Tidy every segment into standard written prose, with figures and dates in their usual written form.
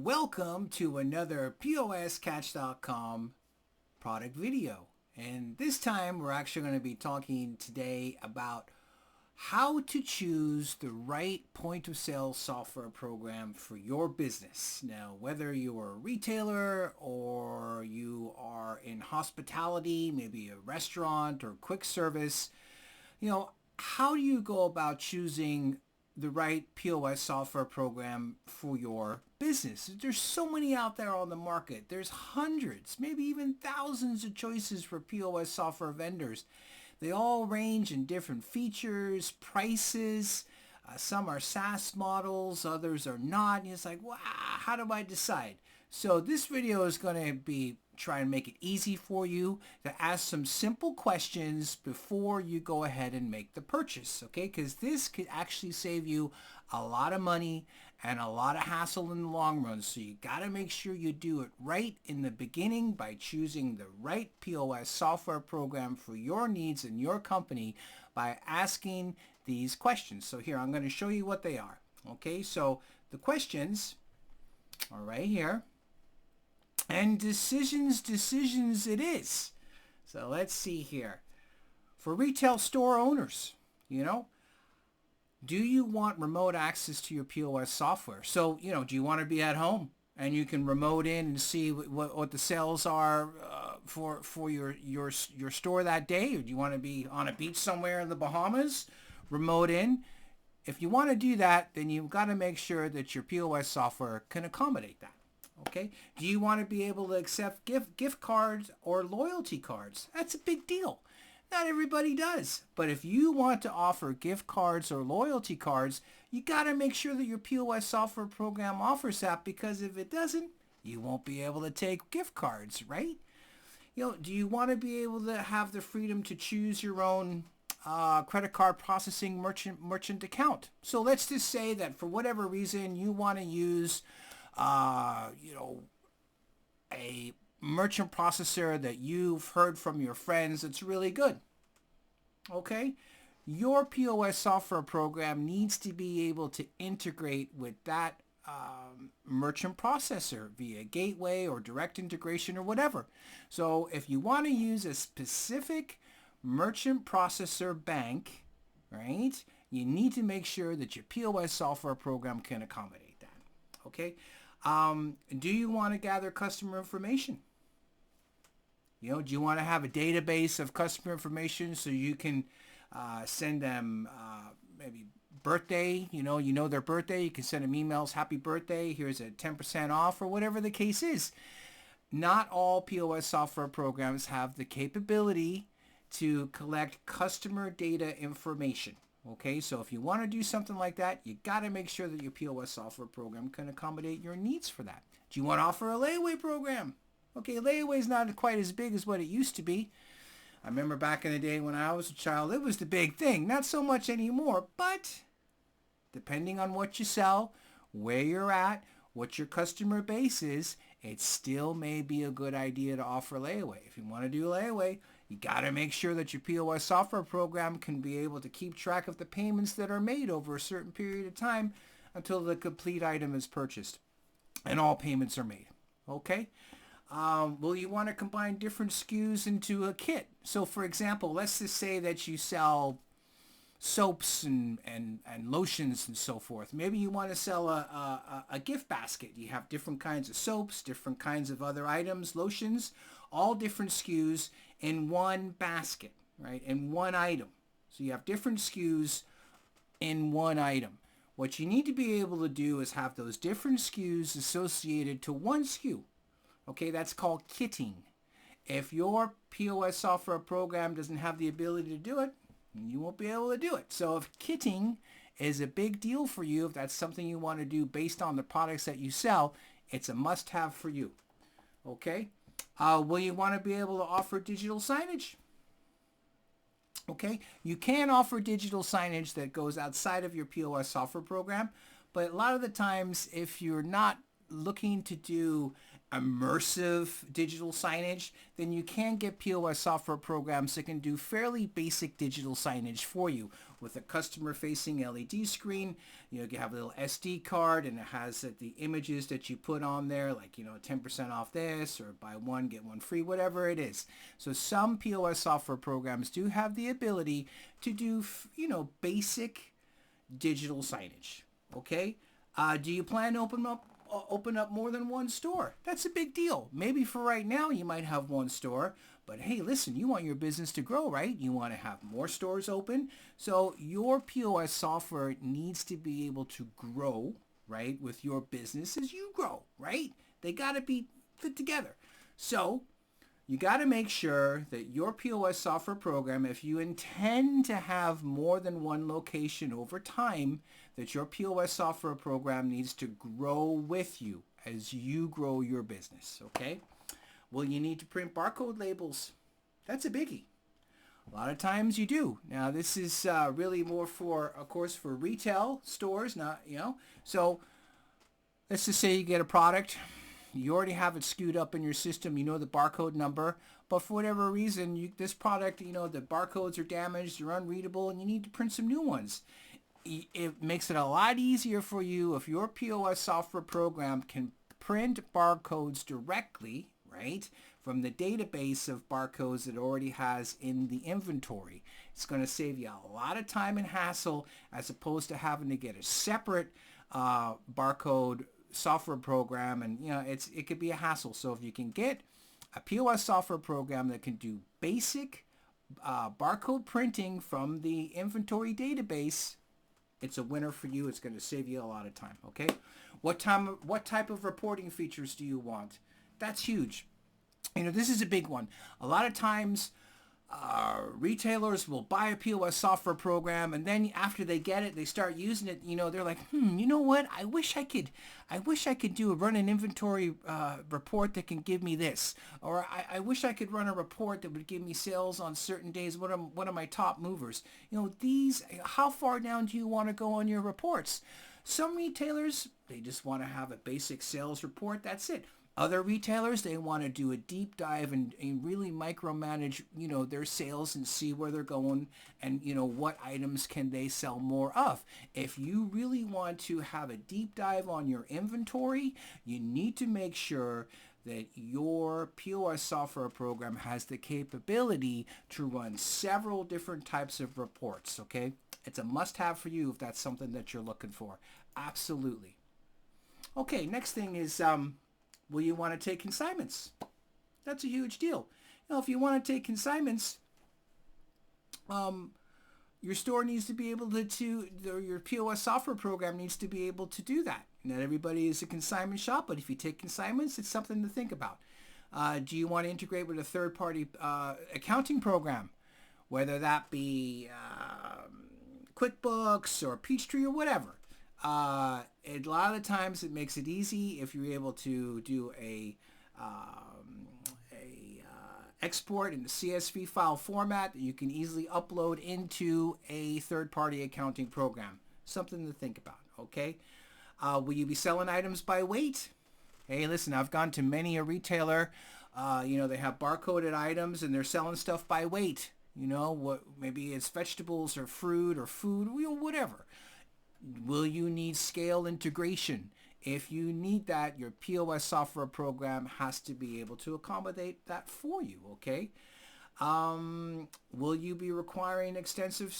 Welcome to another POSCatch.com product video. And this time we're actually going to be talking today about how to choose the right point of sale software program for your business. Now, whether you're a retailer or you are in hospitality, maybe a restaurant or quick service, how do you go about choosing the right POS software program for your business? There's so many out there on the market. There's hundreds, maybe even thousands of choices for POS software vendors. They all range in different features, prices. Some are SaaS models, others are not. And it's like, wow, how do I decide? So this video is going to be try and make it easy for you to ask some simple questions before you go ahead and make the purchase, okay? Because this could actually save you a lot of money and a lot of hassle in the long run. So you got to make sure you do it right in the beginning by choosing the right POS software program for your needs and your company by asking these questions. So here, I'm going to show you what they are, okay? So the questions are right here. And decisions it is. So let's see here. For retail store owners, do you want remote access to your POS software? So, do you want to be at home and you can remote in and see what the sales are for your store that day? Or do you want to be on a beach somewhere in the Bahamas, remote in? If you want to do that, then you've got to make sure that your POS software can accommodate that. Okay. Do you want to be able to accept gift cards or loyalty cards? That's a big deal. Not everybody does. But if you want to offer gift cards or loyalty cards, you got to make sure that your POS software program offers that, because if it doesn't, you won't be able to take gift cards, right? Do you want to be able to have the freedom to choose your own credit card processing merchant account? So let's just say that for whatever reason you want to use a merchant processor that you've heard from your friends that's really good. Okay? Your POS software program needs to be able to integrate with that merchant processor via gateway or direct integration or whatever. So if you want to use a specific merchant processor bank, right, you need to make sure that your POS software program can accommodate that. Okay? Do you want to gather customer information? Do you want to have a database of customer information so you can send them maybe birthday, you know their birthday, you can send them emails, happy birthday, here's a 10% off, or whatever the case is. Not all POS software programs have the capability to collect customer data information. Okay, so if you want to do something like that, you got to make sure that your POS software program can accommodate your needs for that. Do you want to offer a layaway program? Okay, layaway is not quite as big as what it used to be. I remember back in the day when I was a child, it was the big thing. Not so much anymore, but depending on what you sell, where you're at, what your customer base is, it still may be a good idea to offer layaway. If you want to do layaway, you got to make sure that your POS software program can be able to keep track of the payments that are made over a certain period of time until the complete item is purchased and all payments are made. Okay? Will you want to combine different SKUs into a kit? So for example, let's just say that you sell soaps and lotions and so forth. Maybe you want to sell a gift basket. You have different kinds of soaps, different kinds of other items, lotions, all different SKUs in one basket, right? In one item. So you have different SKUs in one item. What you need to be able to do is have those different SKUs associated to one SKU. Okay, that's called kitting. If your POS software program doesn't have the ability to do it, you won't be able to do it. So if kitting is a big deal for you, if that's something you want to do based on the products that you sell, it's a must-have for you. Okay? Will you want to be able to offer digital signage? Okay? You can offer digital signage that goes outside of your POS software program, but a lot of the times if you're not looking to do immersive digital signage, then you can get POS software programs that can do fairly basic digital signage for you with a customer-facing LED screen. You have a little SD card, and it has the images that you put on there, like 10% off this, or buy one get one free, whatever it is. So some POS software programs do have the ability to do basic digital signage. Okay, do you plan to open up more than one store? That's a big deal. Maybe for right now you might have one store, but hey, listen, you want your business to grow, right? You want to have more stores open. So your POS software needs to be able to grow, right, with your business as you grow, right? They got to be fit together. So you got to make sure that your POS software program, if you intend to have more than one location over time, that your POS software program needs to grow with you as you grow your business, okay? Well, you need to print barcode labels. That's a biggie. A lot of times you do. Now, this is really more for, of course, for retail stores, not, So let's just say you get a product. You already have it skewed up in your system. You know the barcode number. But for whatever reason, this product, the barcodes are damaged, they're unreadable, and you need to print some new ones. It makes it a lot easier for you if your POS software program can print barcodes directly, right, from the database of barcodes that it already has in the inventory. It's going to save you a lot of time and hassle as opposed to having to get a separate barcode software program, and it could be a hassle. So if you can get a POS software program that can do basic barcode printing from the inventory database, it's a winner for you. It's going to save you a lot of time. Okay, what type of reporting features do you want? That's huge. This is a big one. A lot of times retailers will buy a POS software program, and then after they get it, they start using it. They're like, you know what? I wish I could run an inventory report that can give me this, or I wish I could run a report that would give me sales on certain days. What are my top movers? How far down do you want to go on your reports? Some retailers, they just want to have a basic sales report. That's it. Other retailers, they want to do a deep dive and really micromanage, their sales and see where they're going and, what items can they sell more of. If you really want to have a deep dive on your inventory, you need to make sure that your POS software program has the capability to run several different types of reports, okay? It's a must-have for you if that's something that you're looking for. Absolutely. Okay, next thing is... will you want to take consignments? That's a huge deal. If you want to take consignments, your store needs to be able or your POS software program needs to be able to do that. Not everybody is a consignment shop, but if you take consignments, it's something to think about. Do you want to integrate with a third-party accounting program, whether that be QuickBooks or Peachtree or whatever? A lot of the times it makes it easy if you're able to do a export in the CSV file format that you can easily upload into a third-party accounting program. Something to think about, okay? Will you be selling items by weight? Hey, listen, I've gone to many a retailer. They have barcoded items and they're selling stuff by weight. Maybe it's vegetables or fruit or food, whatever. Will you need scale integration? If you need that, your POS software program has to be able to accommodate that for you, okay? Will you be requiring extensive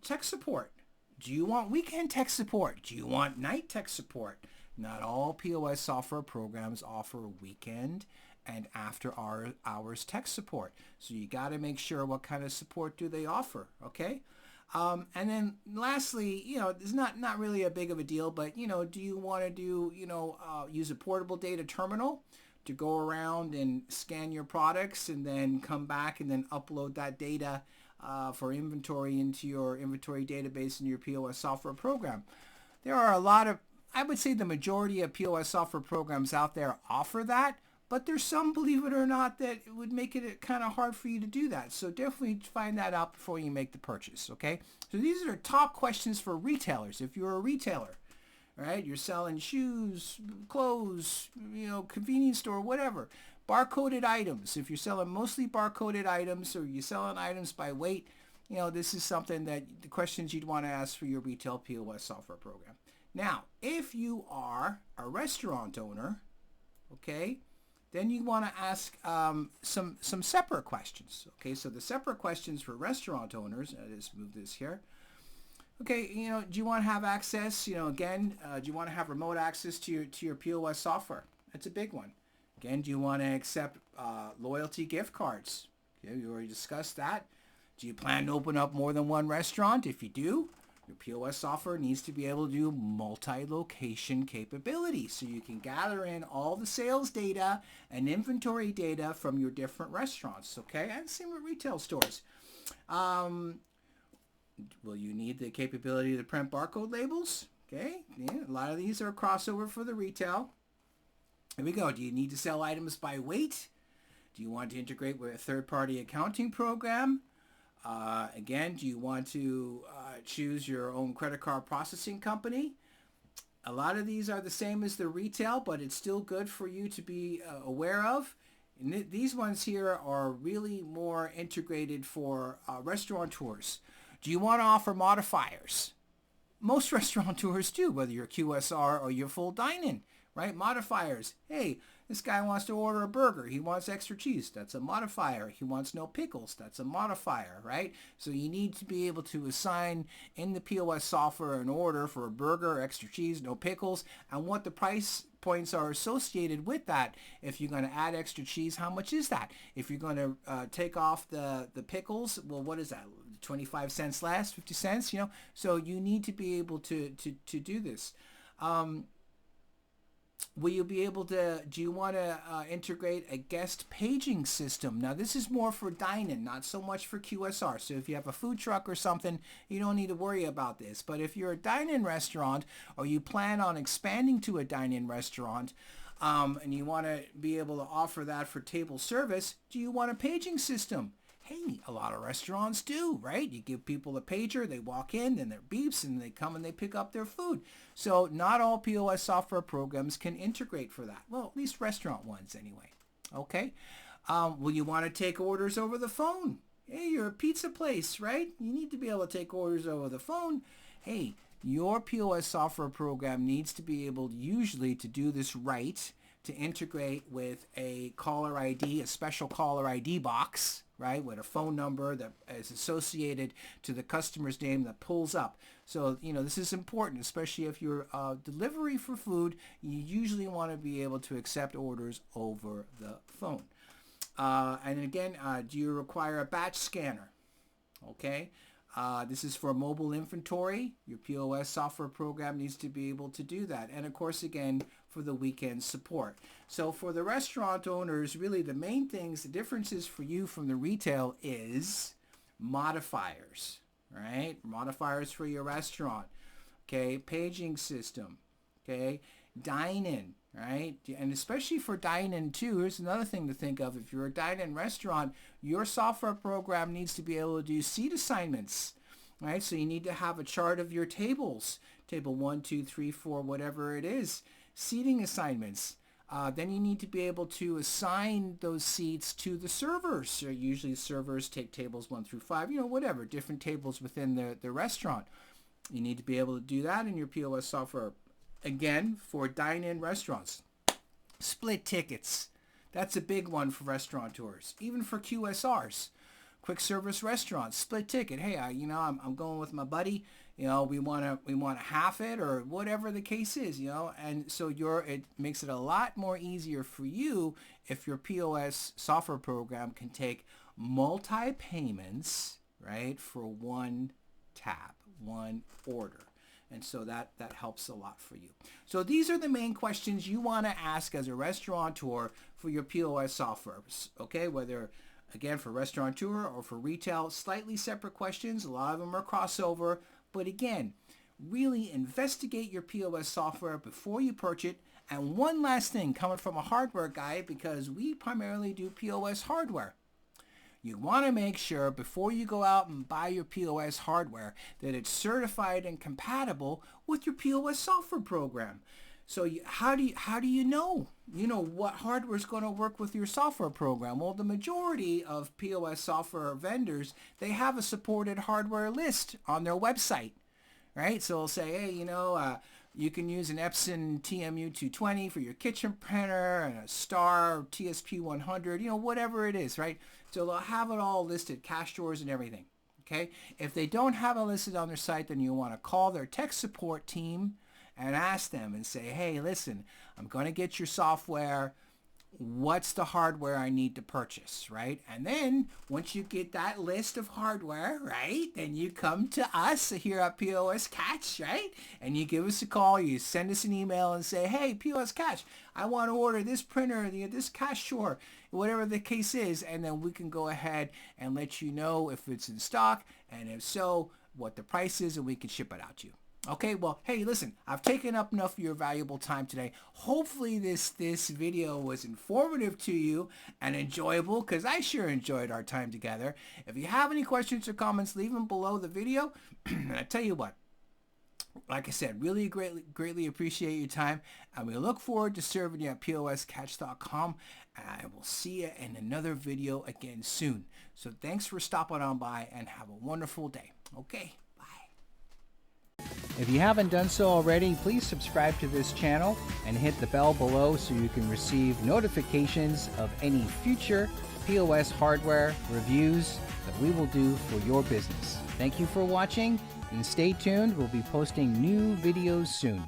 tech support? Do you want weekend tech support? Do you want night tech support? Not all POS software programs offer weekend and after hours tech support. So you got to make sure what kind of support do they offer, okay? And then lastly, it's not really a big of a deal, but, do you want to use a portable data terminal to go around and scan your products and then come back and then upload that data for inventory into your inventory database in your POS software program? There are a lot of, I would say the majority of POS software programs out there offer that. But there's some, believe it or not, that it would make it kind of hard for you to do that. So definitely find that out before you make the purchase, okay? So these are top questions for retailers. If you're a retailer, right? You're selling shoes, clothes, convenience store, whatever. Barcoded items. If you're selling mostly barcoded items or you're selling items by weight, this is something that the questions you'd want to ask for your retail POS software program. Now, if you are a restaurant owner, okay, then you want to ask some separate questions. Okay, so the separate questions for restaurant owners, I just move this here. Okay, do you want to have access, again, do you want to have remote access to your POS software? That's a big one. Again, do you want to accept loyalty gift cards? Okay, we already discussed that. Do you plan to open up more than one restaurant? If you do, your POS software needs to be able to do multi-location capability so you can gather in all the sales data and inventory data from your different restaurants, okay? And same with retail stores. Will you need the capability to print barcode labels? Okay, yeah, a lot of these are crossover for the retail. Here we go. Do you need to sell items by weight? Do you want to integrate with a third-party accounting program? Again, do you want to choose your own credit card processing company? A lot of these are the same as the retail, but it's still good for you to be aware of. And these ones here are really more integrated for restaurateurs. Do you want to offer modifiers? Most restaurateurs do, whether you're QSR or you're full dine-in, right? Modifiers. Hey, this guy wants to order a burger. He wants extra cheese. That's a modifier. He wants no pickles. That's a modifier, right? So you need to be able to assign in the POS software an order for a burger, extra cheese, no pickles, and what the price points are associated with that. If you're going to add extra cheese, how much is that? If you're going to take off the pickles, well, what is that? 25 cents less, 50 cents, So you need to be able to do this. Will you be able to, do you want to integrate a guest paging system? Now, this is more for dine-in, not so much for QSR. So if you have a food truck or something, you don't need to worry about this. But if you're a dine-in restaurant or you plan on expanding to a dine-in restaurant and you want to be able to offer that for table service, do you want a paging system? Hey, a lot of restaurants do, right? You give people a pager, they walk in, then there beeps, and they come and they pick up their food. So not all POS software programs can integrate for that. Well, at least restaurant ones anyway. Okay? Will you want to take orders over the phone? Hey, you're a pizza place, right? You need to be able to take orders over the phone. Hey, your POS software program needs to be able usually to do this right, to integrate with a caller ID, a special caller ID box, right, with a phone number that is associated to the customer's name that pulls up. So, this is important, especially if you're delivery for food. You usually want to be able to accept orders over the phone. And again, do you require a batch scanner? Okay. This is for mobile inventory. Your POS software program needs to be able to do that. And of course, again, for the weekend support. So for the restaurant owners, really the main things, the differences for you from the retail is modifiers, right? Modifiers for your restaurant. Okay, paging system. Okay, dine-in, right? And especially for dine-in too, here's another thing to think of. If you're a dine-in restaurant, your software program needs to be able to do seat assignments, right? So you need to have a chart of your tables, table 1, 2, 3, 4, whatever it is, seating assignments. Then you need to be able to assign those seats to the servers. So usually servers take tables 1 through 5, whatever, different tables within the restaurant. You need to be able to do that in your POS software. Again, for dine-in restaurants. Split tickets. That's a big one for restaurateurs. Even for QSRs. Quick service restaurants. Split ticket. Hey, I'm going with my buddy. We want to half it or whatever the case is, And so it makes it a lot more easier for you if your POS software program can take multi-payments, right, for one tap, one order. And so that helps a lot for you. So these are the main questions you want to ask as a restaurateur for your POS software, okay? Whether, again, for restaurateur or for retail, slightly separate questions. A lot of them are crossover. But again, really investigate your POS software before you purchase it. And one last thing, coming from a hardware guy, because we primarily do POS hardware. You want to make sure before you go out and buy your POS hardware that it's certified and compatible with your POS software program. So how do you know what hardware is going to work with your software program? Well, the majority of POS software vendors, they have a supported hardware list on their website, right? So it'll say, hey, you can use an Epson TMU220 for your kitchen printer and a Star TSP100, whatever it is, right? So they'll have it all listed, cash drawers and everything, okay? If they don't have it listed on their site, then you want to call their tech support team and ask them and say, hey, listen, I'm going to get your software. What's the hardware I need to purchase, right? And then once you get that list of hardware, right, then you come to us here at POSCatch, right? And you give us a call, you send us an email and say, hey, POSCatch, I want to order this printer, this cash drawer, whatever the case is. And then we can go ahead and let you know if it's in stock, and if so, what the price is, and we can ship it out to you. Okay, well, hey, listen, I've taken up enough of your valuable time today. Hopefully this video was informative to you and enjoyable, because I sure enjoyed our time together. If you have any questions or comments, leave them below the video. And I tell you what, like I said, really greatly appreciate your time, and we look forward to serving you at POSCatch.com, and I will see you in another video again soon. So thanks for stopping on by, and have a wonderful day. Okay. If you haven't done so already, please subscribe to this channel and hit the bell below so you can receive notifications of any future POS hardware reviews that we will do for your business. Thank you for watching, and stay tuned. We'll be posting new videos soon.